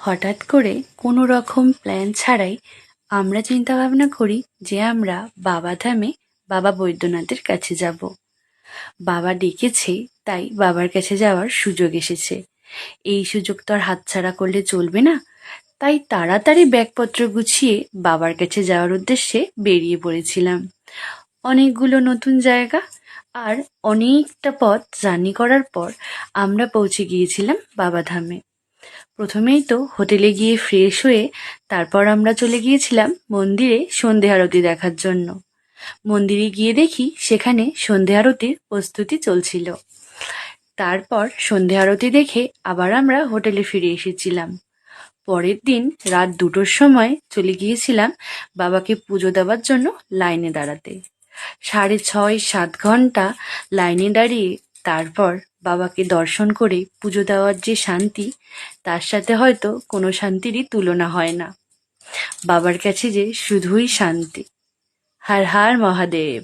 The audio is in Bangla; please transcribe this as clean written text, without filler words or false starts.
হঠাৎ করে কোনো রকম প্ল্যান ছাড়াই আমরা চিন্তা ভাবনা করি যে আমরা বাবাধামে বাবা বৈদ্যনাথের কাছে যাব। বাবা ডেকেছে, তাই বাবার কাছে যাওয়ার সুযোগ এসেছে। এই সুযোগ তো আর হাতছাড়া করলে চলবে না। তাই তাড়াতাড়ি ব্যাগপত্র গুছিয়ে বাবার কাছে যাওয়ার উদ্দেশ্যে বেরিয়ে পড়েছিলাম। অনেকগুলো নতুন জায়গা আর অনেকটা পথ জার্নি করার পর আমরা পৌঁছে গিয়েছিলাম বাবাধামে। প্রথমেই তো হোটেলে গিয়ে ফ্রেশ হয়ে তারপর আমরা চলে গিয়েছিলাম মন্দিরে সন্ধে আরতি দেখার জন্য। মন্দিরে গিয়ে দেখি সেখানে সন্ধে আরতির প্রস্তুতি চলছিল। তারপর সন্ধে আরতি দেখে আবার আমরা হোটেলে ফিরে এসেছিলাম। পরের দিন রাত 2টোর সময় চলে গিয়েছিলাম বাবাকে পুজো দেওয়ার জন্য লাইনে দাঁড়াতে। 6.5-7 ঘন্টা লাইনে দাঁড়িয়ে তারপর বাবাকে দর্শন করে পুজো দেওয়ার যে শান্তি, তার সাথে হয়তো কোনো শান্তিরই তুলনা হয় না। বাবার কাছে যে শুধুই শান্তি। হর হর মহাদেব।